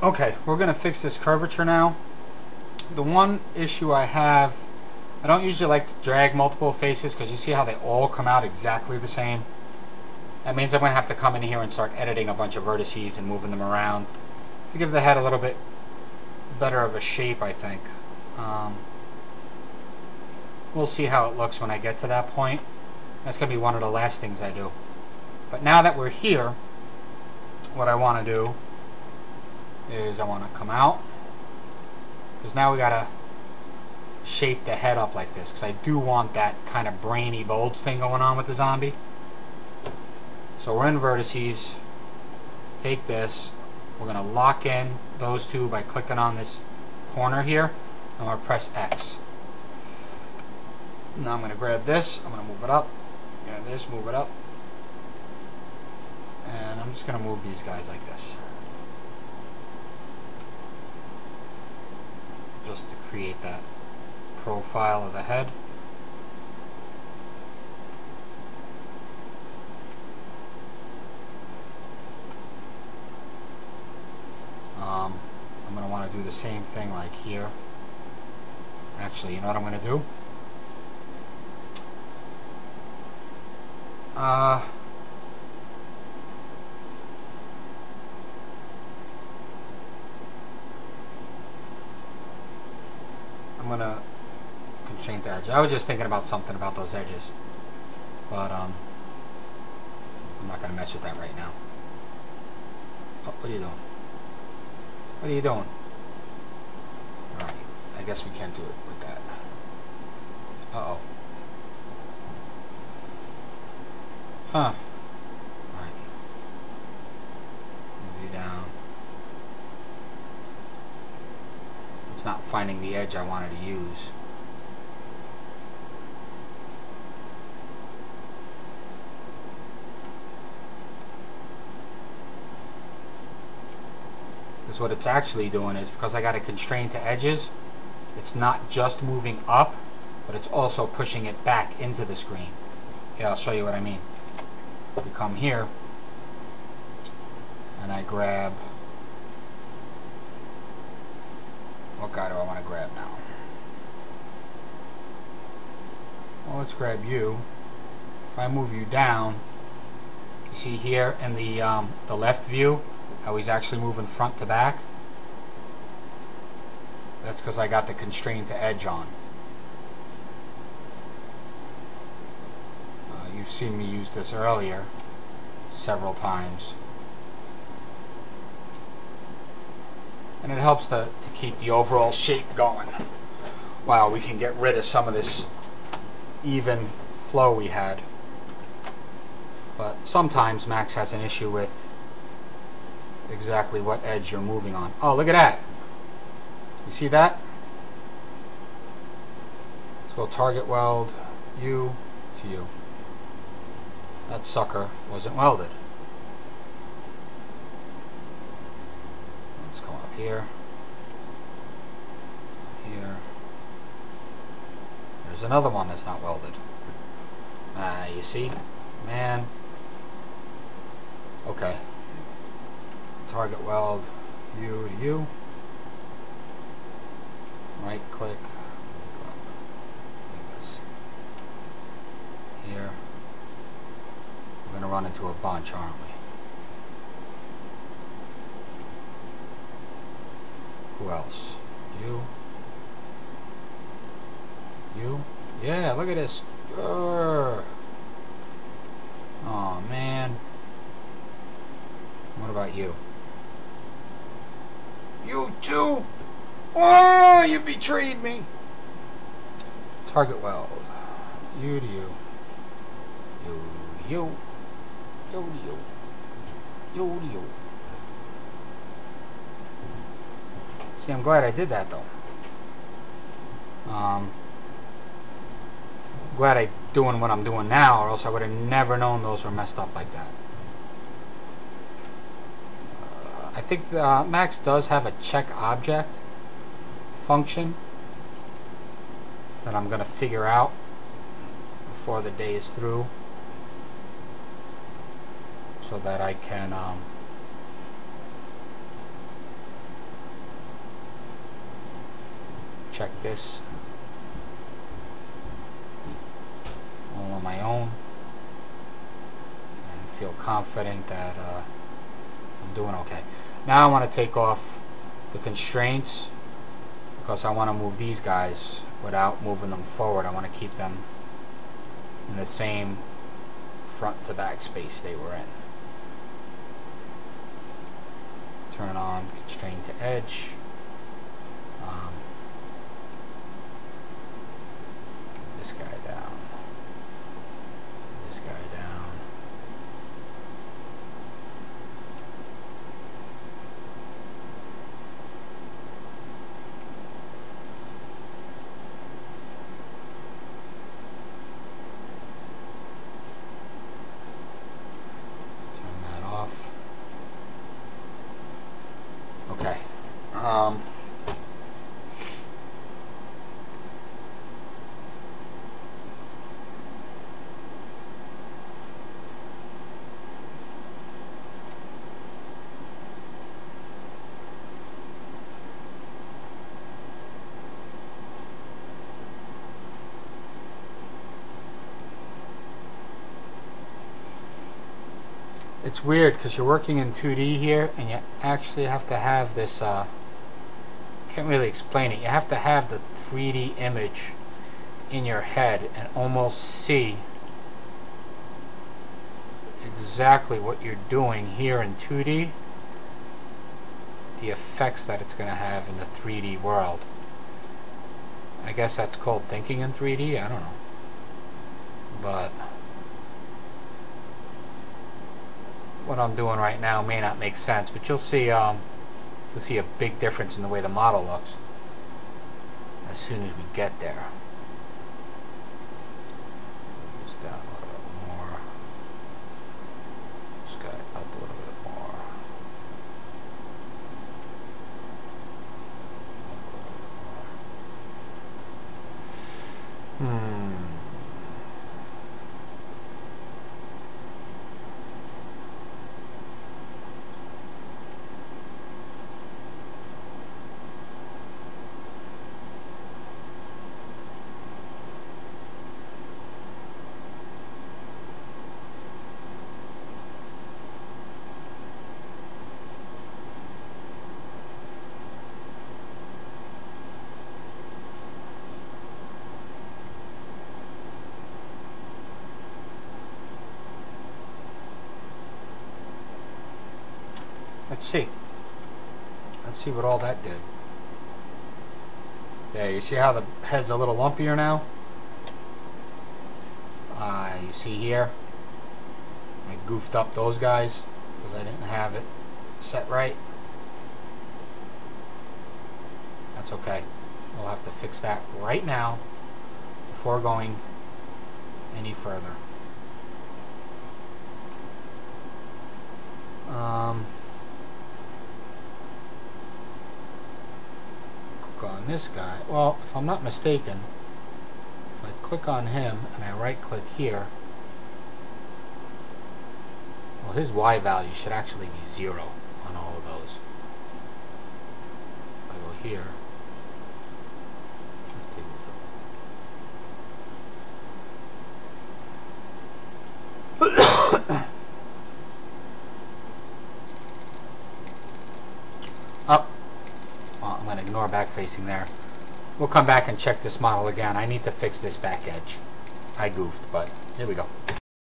Okay, we're going to fix this curvature now. The one issue I have, I don't usually like to drag multiple faces because you see how they all come out exactly the same. That means I'm going to have to come in here and start editing a bunch of vertices and moving them around to give the head a little bit better of a shape, I think. We'll see how it looks when I get to that point. That's going to be one of the last things I do. But now that we're here, what I want to do is I want to come out, because now we got to shape the head up like this, because I do want that kind of brainy bulge thing going on with the zombie. So we're in vertices. Take this. We're going to lock in those two by clicking on this corner here. I'm going to press X. Now I'm going to grab this. I'm going to move it up. Grab this, move it up. And I'm just going to move these guys like this, just to create that profile of the head. I'm going to want to do the same thing like here. Actually, you know what I'm going to do? I'm going to constrain the edge. I was just thinking about something about those edges, but I'm not going to mess with that right now. Oh, what are you doing? What are you doing? Alright, I guess we can't do it with that. Uh-oh. Huh. Alright. Move you down. It's not finding the edge I wanted to use. Because what it's actually doing is, because I got it constrained to edges, it's not just moving up, but it's also pushing it back into the screen. Yeah, I'll show you what I mean. We come here, and I grab, what guy do I want to grab now? Well, let's grab you. If I move you down, you see here in the left view how he's actually moving front to back? That's because I got the constraint to edge on. You've seen me use this earlier several times. And it helps to keep the overall shape going while we can get rid of some of this even flow we had. But sometimes Max has an issue with exactly what edge you're moving on. Oh, look at that. You see that? Let's go target weld you to you. That sucker wasn't welded. Let's go up here. Here. There's another one that's not welded. You see? Man. Okay. Target weld you to you. Right click. Like this. Here. We're going to run into a bunch, aren't we? Who else? You. You. Yeah, look at this. Oh man. What about you? You too. Oh, you betrayed me. Target weld. You to you. You to you. You to you. You to you. See, I'm glad I did that though. Glad I'm doing what I'm doing now, or else I would have never known those were messed up like that. I think Max does have a check object function that I'm going to figure out before the day is through, so that I can check this all on my own and feel confident that I'm doing okay. Now I want to take off the constraints because I want to move these guys without moving them forward. I want to keep them in the same front to back space they were in. Turn on constraint to edge. This guy down. This guy down. Turn that off. Okay. It's weird because you're working in 2D here and you actually have to have this, can't really explain it, you have to have the 3D image in your head and almost see exactly what you're doing here in 2D, the effects that it's going to have in the 3D world. I guess that's called thinking in 3D, I don't know. But what I'm doing right now may not make sense, but you'll see a big difference in the way the model looks as soon as we get there. This down a little bit more. This guy up a little bit more. Let's see what all that did. Yeah, you see how the head's a little lumpier now? You see here, I goofed up those guys because I didn't have it set right. That's okay. We'll have to fix that right now before going any further. Click on this guy. Well, if I'm not mistaken, if I click on him and I right click here, well, his Y value should actually be 0 on all of those. If I go here, let's take this up. Well, I'm going to ignore back facing there. We'll come back and check this model again. I need to fix this back edge. I goofed, but here we go.